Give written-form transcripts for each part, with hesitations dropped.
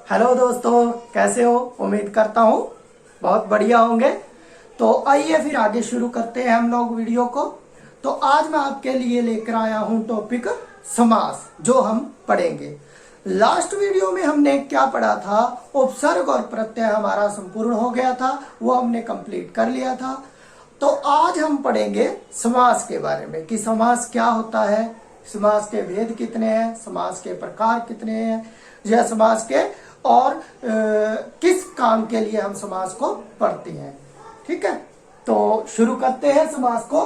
Hello दोस्तों, कैसे हो? उम्मीद करता हूँ बहुत बढ़िया होंगे। तो आइए फिर आगे शुरू करते हैं हम लोग वीडियो को। तो आज मैं आपके लिए लेकर आया हूँ टॉपिक समास, जो हम पढ़ेंगे। लास्ट वीडियो में हमने क्या पढ़ा था? उपसर्ग और प्रत्यय हमारा संपूर्ण हो गया था, वो हमने कंप्लीट कर लिया था। तो आज हम पढ़ेंगे समास के बारे में कि समास क्या होता है, समास के भेद कितने हैं, समास के प्रकार कितने हैं, या समास के और किस काम के लिए हम समास को पढ़ते हैं। ठीक है, तो शुरू करते हैं समास को।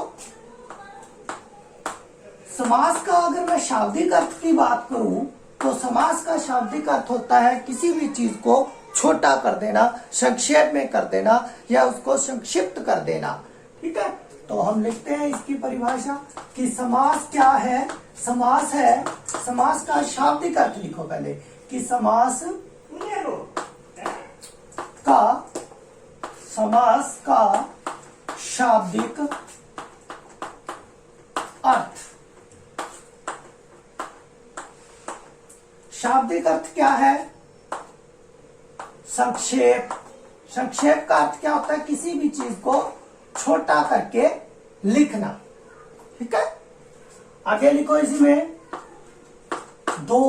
समास का अगर मैं शाब्दिक अर्थ की बात करूं तो समास का शाब्दिक अर्थ होता है किसी भी चीज को छोटा कर देना, संक्षेप में कर देना या उसको संक्षिप्त कर देना। ठीक है, तो हम लिखते हैं इसकी परिभाषा कि समास क्या है। समास है, समास का शाब्दिक अर्थ लिखो पहले कि समास का शाब्दिक अर्थ। शाब्दिक अर्थ क्या है? संक्षेप। संक्षेप का अर्थ क्या होता है? किसी भी चीज को छोटा करके लिखना। ठीक है, आगे लिखो इसमें दो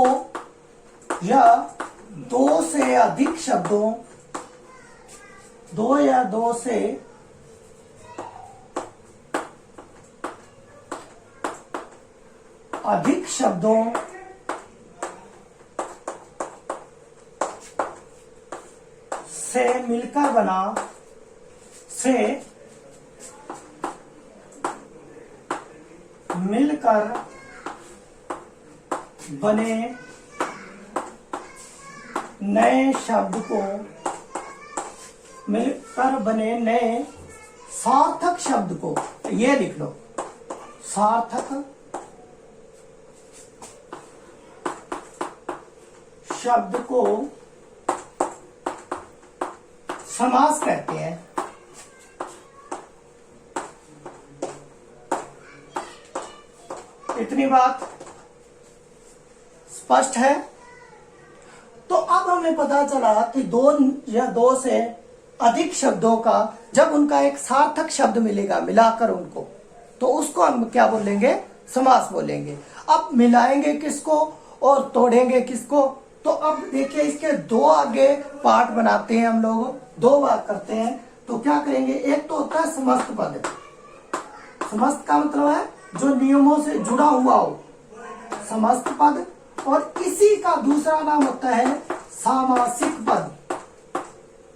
या दो से अधिक शब्दों, दो या दो से अधिक शब्दों से मिलकर बना, से मिलकर बने नए शब्द को, मिलकर बने नए सार्थक शब्द को, ये लिख लो, सार्थक शब्द को समास कहते हैं। इतनी बात स्पष्ट है। तो अब हमें पता चला कि दो या दो से अधिक शब्दों का जब उनका एक सार्थक शब्द मिलेगा, मिलाकर उनको, तो उसको हम क्या बोलेंगे? समास बोलेंगे। अब मिलाएंगे किसको और तोड़ेंगे किसको? तो अब देखिए, इसके दो आगे पार्ट बनाते हैं हम लोग, दो बार करते हैं। तो क्या करेंगे? एक तो होता है समस्त पद। समस्त का मतलब है जो नियमों से जुड़ा हुआ हो, समस्त पद। और इसी का दूसरा नाम होता है सामासिक पद।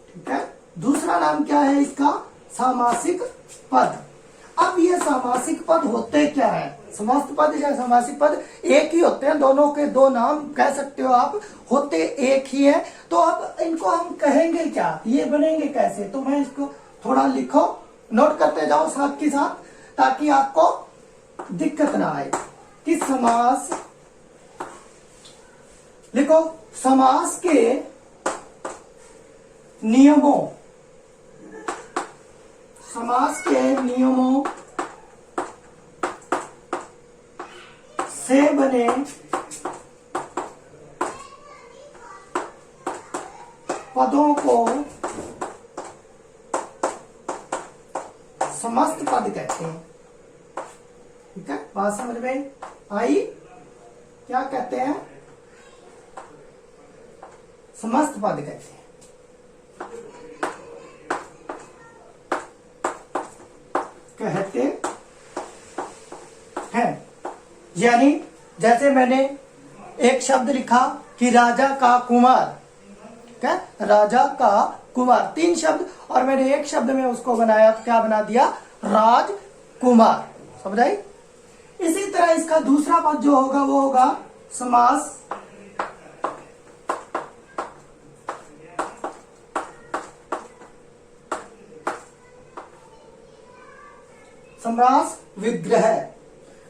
ठीक है, दूसरा नाम क्या है इसका? सामासिक पद। अब ये सामासिक पद होते क्या है? समस्त पद या सामासिक पद एक ही होते हैं, दोनों के दो नाम कह सकते हो आप, होते एक ही है। तो अब इनको हम कहेंगे क्या, ये बनेंगे कैसे? तो मैं इसको थोड़ा लिखो, नोट करते जाओ साथ के साथ, ताकि आपको दिक्कत ना आए। कि समास लिखो, समास के नियमों, समास के नियमों से बने पदों को समस्त पद कहते हैं। ठीक है, बात समझ में आई? क्या कहते हैं? समस्त पद कहते हैं। कहते हैं, यानी जैसे मैंने एक शब्द लिखा कि राजा का कुमार। क्या? राजा का कुमार, तीन शब्द, और मैंने एक शब्द में उसको बनाया, क्या बना दिया? राजकुमार। समझ आई? इसी तरह इसका दूसरा पद जो होगा वो होगा समास समास विग्रह।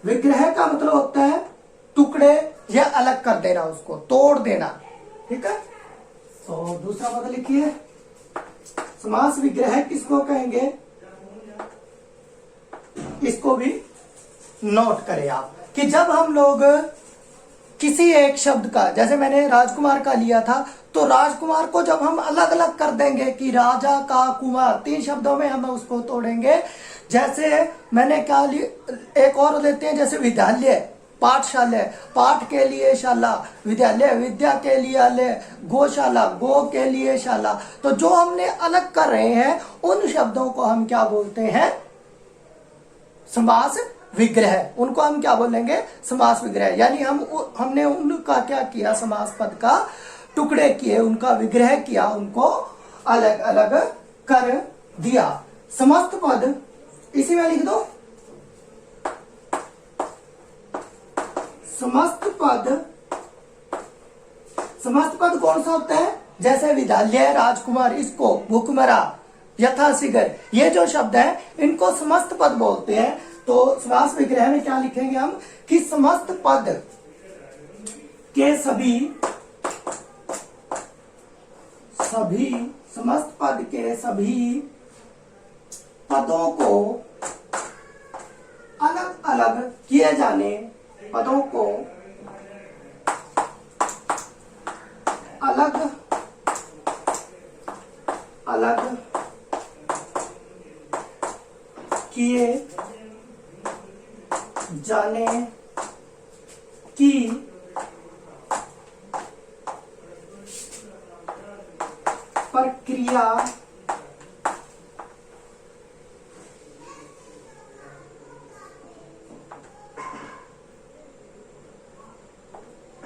विग्रह का मतलब होता है टुकड़े या अलग कर देना, उसको तोड़ देना। ठीक है, तो दूसरा पद लिखिए, समास विग्रह किसको कहेंगे? इसको भी नोट करें आप कि जब हम लोग किसी एक शब्द का, जैसे मैंने राजकुमार का लिया था, तो राजकुमार को जब हम अलग अलग कर देंगे कि राजा का कुमार, 3 शब्दों में हम उसको तोड़ेंगे। जैसे मैंने क्या एक और लेते हैं, जैसे विद्यालय, पाठशाला, पाठ के लिए शाला, विद्यालय, विद्या के लिए आलय, गौशाला, गो के लिए शाला। तो जो हमने अलग कर रहे हैं उन शब्दों को हम क्या बोलते हैं? समास विग्रह। उनको हम क्या बोलेंगे? समास विग्रह। यानी हमने उनका क्या किया? समास पद का टुकड़े किए, उनका विग्रह किया, उनको अलग अलग कर दिया। समस्त पद इसी में लिख दो। समस्त पद कौन सा होता है? जैसे विद्यालय, राजकुमार, इसको भूखमरा, यथाशीघ्र, ये जो शब्द है इनको समस्त पद बोलते हैं। तो समास विग्रह में क्या लिखेंगे हम कि समस्त पद के सभी समस्त पद के सभी पदों को अलग अलग किए जाने, पदों को अलग अलग किए जाने की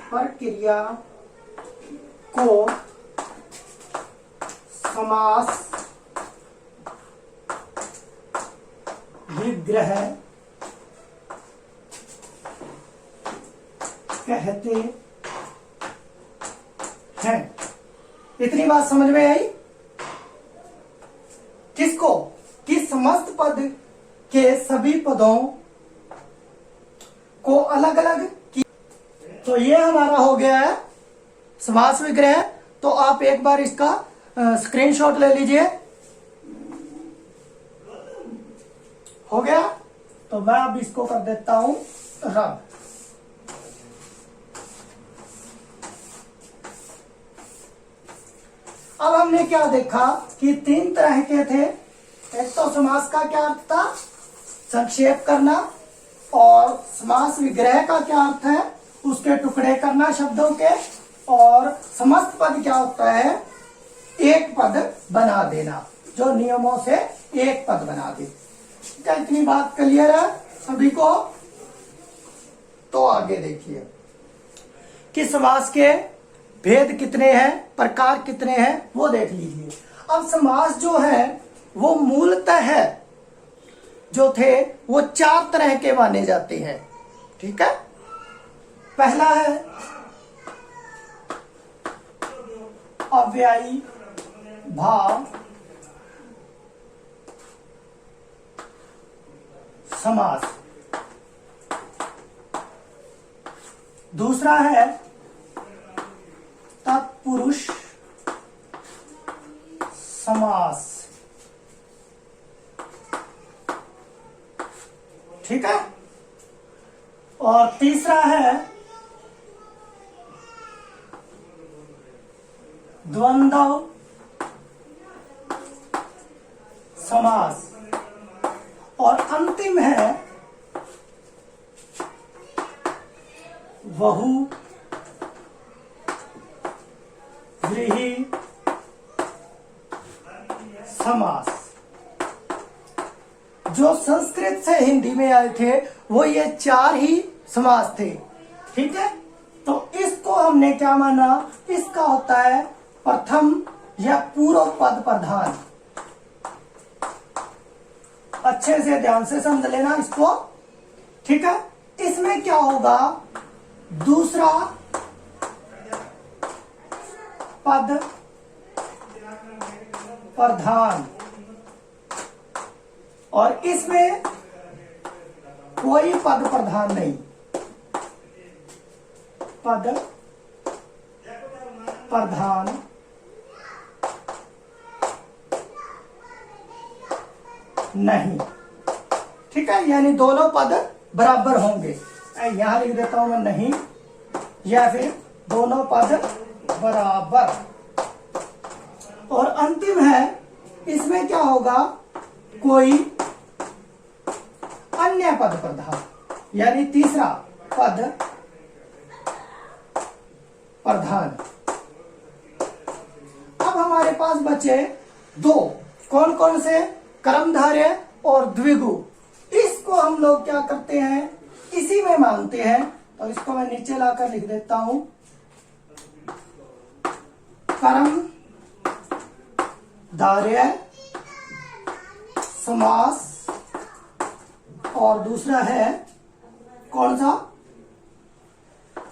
प्रक्रिया को समास विग्रह कहते हैं। इतनी बात समझ में आई? किसको? कि समस्त पद के सभी पदों को अलग अलग। तो ये हमारा हो गया है समास विग्रह। तो आप एक बार इसका स्क्रीनशॉट ले लीजिए। हो गया? तो मैं अब इसको कर देता हूं रब। अब हमने क्या देखा कि 3 तरह के थे। एक तो समास का क्या अर्थ था? संक्षेप करना। और समास विग्रह का क्या अर्थ है? उसके टुकड़े करना शब्दों के। और समस्त पद क्या होता है? एक पद बना देना, जो नियमों से एक पद बना दे। क्या इतनी बात क्लियर है सभी को? तो आगे देखिए कि समास के भेद कितने हैं, प्रकार कितने हैं, वो देख लीजिए। अब समास जो है वो मूलतः जो थे वो 4 तरह के माने जाते हैं। ठीक है? पहला है अव्ययी भाव समास। दूसरा है तत्पुरुष समास। ठीक है? और तीसरा है द्वंद्व समास। और अंतिम है बहु व्रीहि समास। जो संस्कृत से हिंदी में आए थे वो ये 4 ही समास थे। ठीक है? तो इसको हमने क्या माना? इसका होता है प्रथम या पूर्व पद प्रधान। अच्छे से ध्यान से समझ लेना इसको। ठीक है? इसमें क्या होगा? दूसरा पद प्रधान, और इसमें कोई पद प्रधान नहीं। पद प्रधान नहीं। ठीक है? यानी दोनों पद बराबर होंगे। यहां लिख देता हूं मैं नहीं, या फिर दोनों पद बराबर। और अंतिम है, इसमें क्या होगा, कोई अन्य पद प्रधान, यानी तीसरा पद प्रधान। अब हमारे पास बचे दो, कौन कौन से, कर्मधारय और द्विगु। इसको हम लोग क्या करते हैं, इसी में मानते हैं। तो इसको मैं नीचे लाकर लिख देता हूं, कर्मधारय समास, और दूसरा है कौन सा,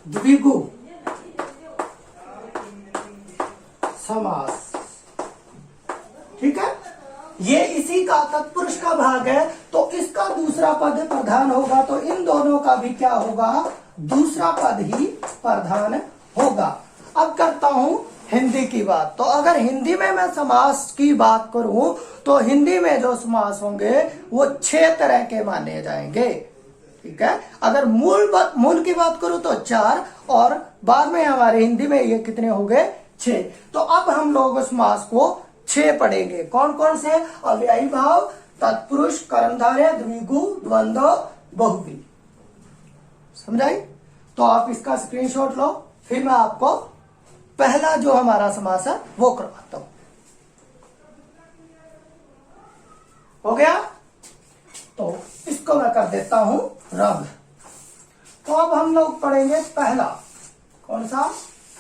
द्विगु समास। ठीक है, ये इसी का तत्पुरुष का भाग है। तो इसका दूसरा पद प्रधान होगा, तो इन दोनों का भी क्या होगा, दूसरा पद ही प्रधान होगा। अब करता हूं हिंदी की बात। तो अगर हिंदी में मैं समास की बात करूं, तो हिंदी में जो समास होंगे वो 6 तरह के माने जाएंगे। ठीक है, अगर मूल की बात करूं तो 4, और बाद में हमारे हिंदी में ये कितने हो गए, 6। तो अब हम लोग समास को 6 पढ़ेंगे। कौन कौन से, अव्ययी भाव, तत्पुरुष, कर्मधारय, द्विगु, द्वंद्व, बहुव्रीहि। समझाई? तो आप इसका स्क्रीनशॉट लो, फिर मैं आपको पहला जो हमारा समास है वो करवाता हूं। हो गया? तो इसको मैं कर देता हूं रद्द। तो अब हम लोग पढ़ेंगे पहला, कौन सा,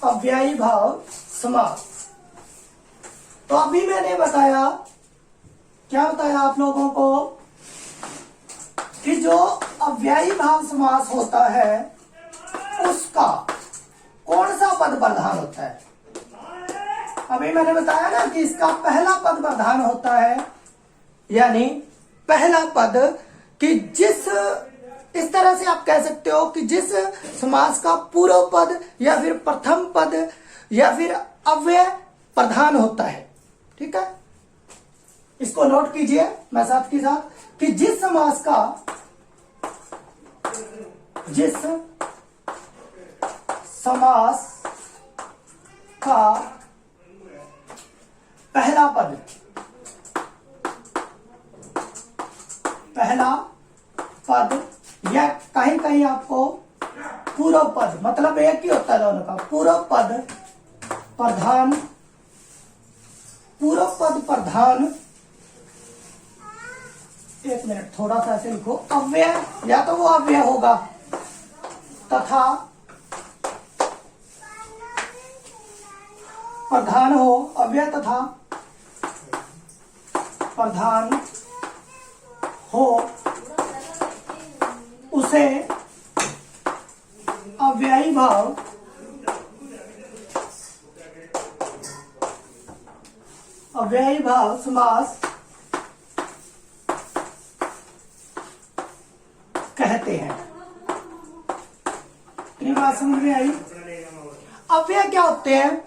अव्ययी भाव समास। तो अभी मैंने बताया, क्या बताया आप लोगों को, कि जो अव्ययी भाव समास होता है उसका कौन सा पद प्रधान होता है। अभी मैंने बताया ना कि इसका पहला पद प्रधान होता है, यानी पहला पद, कि जिस, इस तरह से आप कह सकते हो कि जिस समास का पूर्व पद या फिर प्रथम पद या फिर अव्यय प्रधान होता है। ठीक है, इसको नोट कीजिए मैं साथ के साथ, कि जिस समास का पहला पद या कहीं कहीं आपको पूर्व पद, मतलब एक ही होता है दोनों का, पूर्व पद प्रधान, एक मिनट थोड़ा सा ऐसे लिखो, अव्यय, या तो वो अव्यय होगा तथा प्रधान हो, अव्यय तथा प्रधान हो, उसे अव्ययी भाव समास कहते हैं। इतनी बात समझ में आई? अव्यय क्या होते हैं,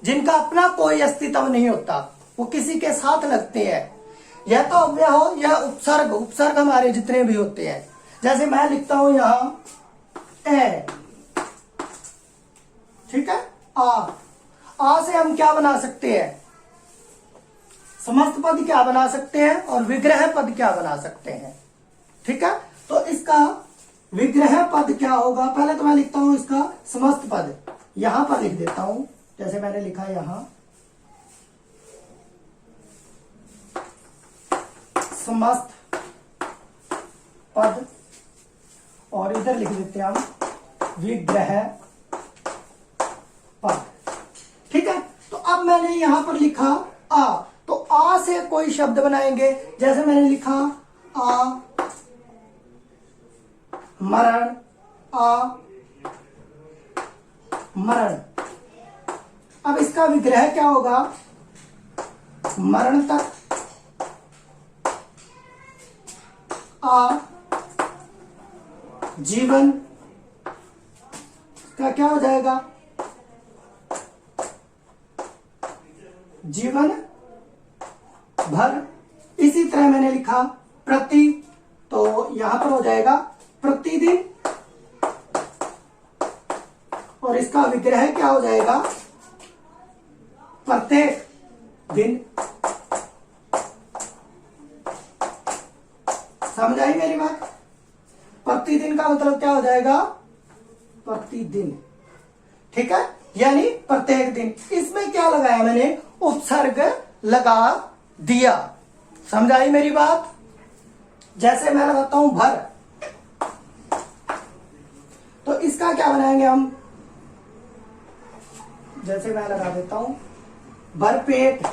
जिनका अपना कोई अस्तित्व नहीं होता, वो किसी के साथ लगते हैं, या तो अव्यय हो या उपसर्ग हमारे जितने भी होते हैं। जैसे मैं लिखता हूं यहां ए, ठीक है, आ से हम क्या बना सकते हैं, समस्त पद क्या बना सकते हैं, और विग्रह पद क्या बना सकते हैं। ठीक है, तो इसका विग्रह पद क्या होगा, पहले तो मैं लिखता हूं इसका समस्त पद, यहां पर लिख देता हूं, जैसे मैंने लिखा यहां समस्त पद, और इधर लिख देते हैं हम विग्रह पद। ठीक है, तो अब मैंने यहां पर लिखा आ, तो आ से कोई शब्द बनाएंगे, जैसे मैंने लिखा आ मरण, आ मरण। अब इसका विग्रह क्या होगा, मरण तक, आ जीवन का क्या हो जाएगा, जीवन भर। इसी तरह मैंने लिखा प्रति, तो यहां पर हो जाएगा प्रतिदिन, और इसका विग्रह क्या हो जाएगा, प्रत्येक दिन। समझ आई मेरी बात? प्रतिदिन का मतलब क्या हो जाएगा? प्रतिदिन। ठीक है, यानी प्रत्येक दिन। इसमें क्या लगाया मैंने? उपसर्ग लगा दिया। समझ आई मेरी बात? जैसे मैं लगाता हूं भर, तो इसका क्या बनाएंगे हम? जैसे मैं लगा देता हूं भर पेट।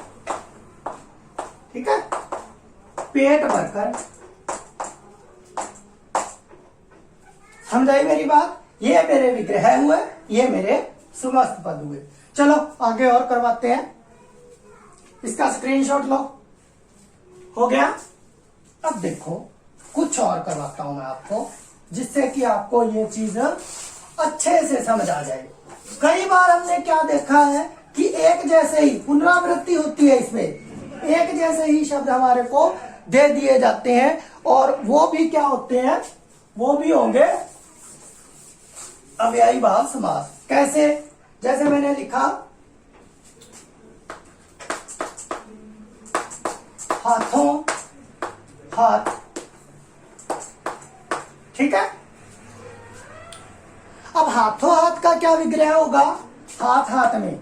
ठीक है, पेट भरकर। समझाई मेरी बात? ये मेरे विग्रह हुए, ये मेरे समस्त पद हुए। चलो आगे और करवाते हैं। इसका स्क्रीनशॉट लो। हो गया? अब देखो कुछ और करवाता हूं मैं आपको, जिससे कि आपको ये चीज अच्छे से समझ आ जाए। कई बार हमने क्या देखा है कि एक जैसे ही पुनरावृत्ति होती है, इसमें एक जैसे ही शब्द हमारे को दे दिए जाते हैं, और वो भी क्या होते हैं? वो भी होंगे अव्ययी भाव समास। कैसे? जैसे मैंने लिखा हाथों हाथ। ठीक है, अब हाथों हाथ का क्या विग्रह होगा? हाथ हाथ में,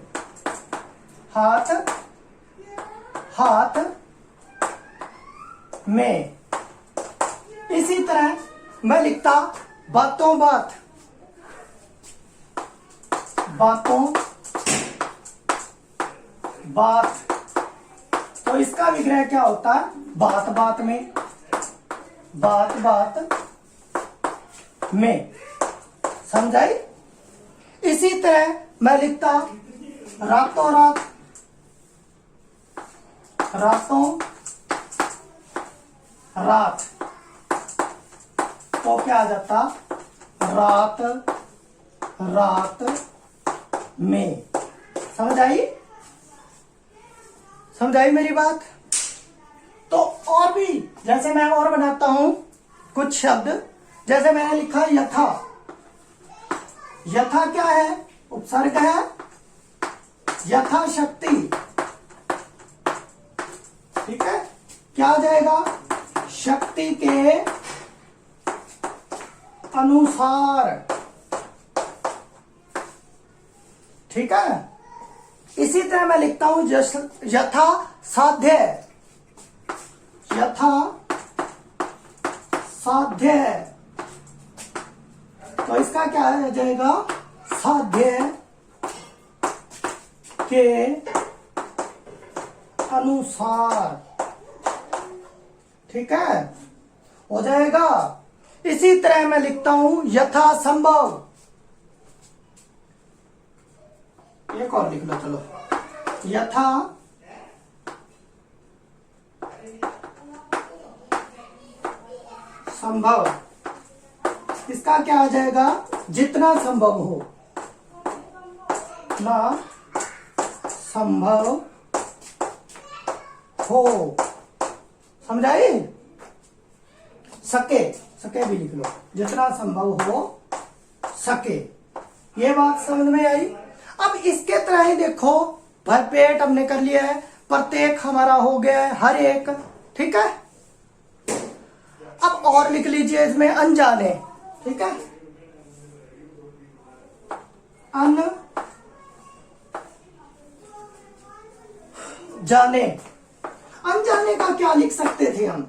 हाथ हाथ में। इसी तरह मैं लिखता बातों बात, बातों बात। तो इसका विग्रह क्या होता है? बात बात में, बात बात में। समझाई? इसी तरह मैं लिखता रातों रात, रातों रात। तो क्या आ जाता? रात रात में। समझ आई? समझ आई मेरी बात? तो और भी, जैसे मैं और बनाता हूं कुछ शब्द। जैसे मैंने लिखा यथा। यथा क्या है? उपसर्ग है। यथाशक्ति। ठीक है, क्या आ जाएगा? शक्ति के अनुसार। ठीक है, इसी तरह मैं लिखता हूं यथा साध्य। यथा साध्य। तो इसका क्या आ जाएगा? साध्य के अनुसार। ठीक है, हो जाएगा। इसी तरह मैं लिखता हूं यथा संभव। एक और लिख लो, चलो। यथा संभव। इसका क्या आ जाएगा? जितना संभव हो, ना संभव हो। समझाई? सके, सके भी लिख लो, जितना संभव हो सके। ये बात समझ में आई? अब इसके तरह ही देखो, भरपेट हमने कर लिया है, प्रत्येक हमारा हो गया है, हर एक। ठीक है, अब और लिख लीजिए इसमें अनजाने। ठीक है, जाने। अनजाने का क्या लिख सकते थे हम?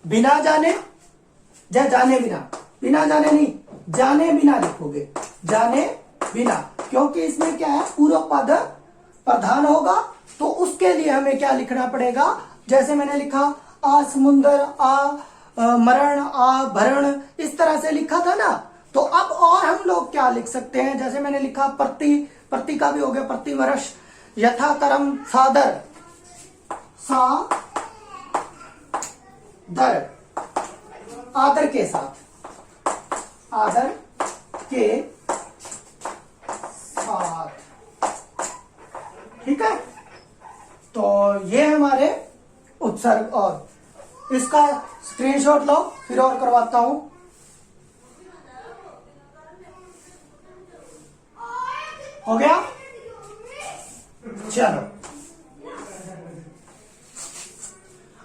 बिना जाने, या जाने बिना। बिना जाने नहीं, जाने बिना लिखोगे, जाने बिना। क्योंकि इसमें क्या है? पूर्व पद प्रधान होगा, तो उसके लिए हमें क्या लिखना पड़ेगा? जैसे मैंने लिखा आ समुंदर, आ मरण, आ भरण, इस तरह से लिखा था ना। तो अब और हम लोग क्या लिख सकते हैं? जैसे मैंने लिखा प्रति, प्रति का भी हो गया प्रतिवर्ष। यथा कर्म सादर, सा दर, आदर के साथ, आदर के साथ। ठीक है, तो ये हमारे उपसर्ग। और इसका स्क्रीनशॉट लो, फिर और करवाता हूं। हो गया? चलो,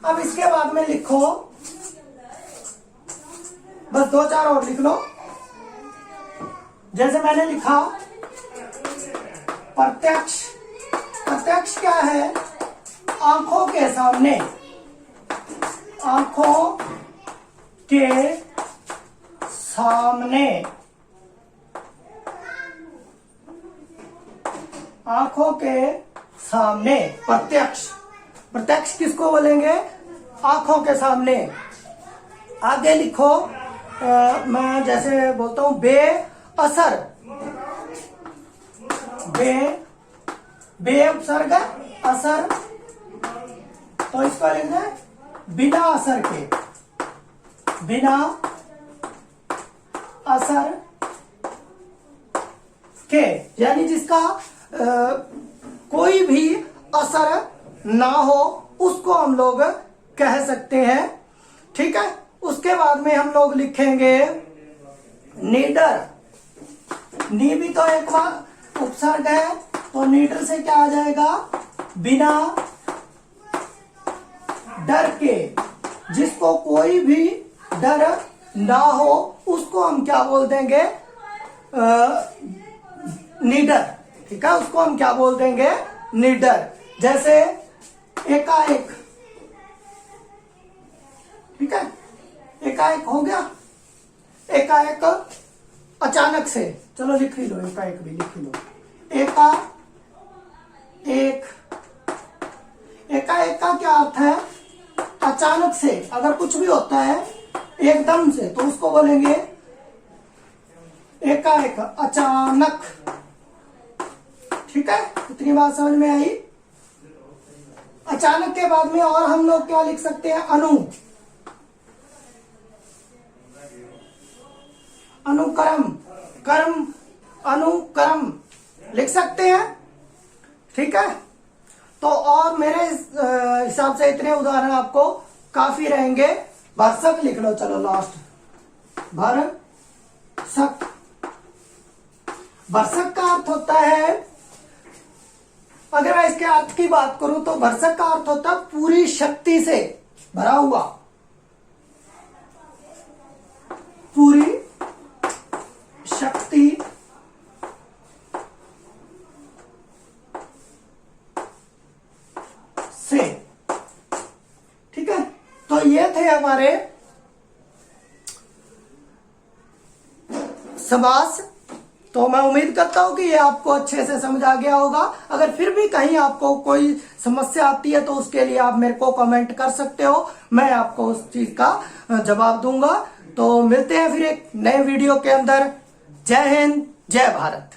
अब इसके बाद में लिखो, बस 2-4 और लिख लो। जैसे मैंने लिखा प्रत्यक्ष, प्रत्यक्ष क्या है? आंखों के सामने, आंखों के सामने, आंखों के सामने प्रत्यक्ष। प्रत्यक्ष किसको बोलेंगे? आंखों के सामने। आगे लिखो, मैं जैसे बोलता हूं बेअसर, बे उपसर्ग असर, तो इसको लिखना है बिना असर के, बिना असर के, यानी जिसका कोई भी असर ना हो उसको हम लोग कह सकते हैं। ठीक है, उसके बाद में हम लोग लिखेंगे नीडर। नी भी तो एक बार उपसर्ग है, तो नीडर से क्या आ जाएगा? बिना डर के, जिसको कोई भी डर ना हो उसको हम क्या बोल देंगे? नीडर। ठीक है, उसको हम क्या बोल देंगे? नीडर। जैसे एकाएक, ठीक है, एकाएक हो गया, एकाएक अचानक से, चलो लिख ही लो, एकाएक भी लिख ही लो। एकाएक, एकाएक का क्या अर्थ है? अचानक से, अगर कुछ भी होता है एकदम से तो उसको बोलेंगे एकाएक, अचानक। ठीक है, इतनी बात समझ में आई। अचानक के बाद में और हम लोग क्या लिख सकते हैं? अनुकरम, कर्म, अनुकरम लिख सकते हैं। ठीक है, तो और मेरे हिसाब से इतने उदाहरण आपको काफी रहेंगे। भरसक लिख लो, चलो लास्ट, भरसक। भरसक का अर्थ होता है, अगर मैं इसके अर्थ की बात करूं तो भरसक का अर्थ होता है पूरी शक्ति से भरा हुआ, पूरी शक्ति से। ठीक है, तो ये थे हमारे समास। तो मैं उम्मीद करता हूं कि ये आपको अच्छे से समझ आ गया होगा। अगर फिर भी कहीं आपको कोई समस्या आती है तो उसके लिए आप मेरे को कमेंट कर सकते हो, मैं आपको उस चीज का जवाब दूंगा। तो मिलते हैं फिर एक नए वीडियो के अंदर। जय हिंद, जय भारत।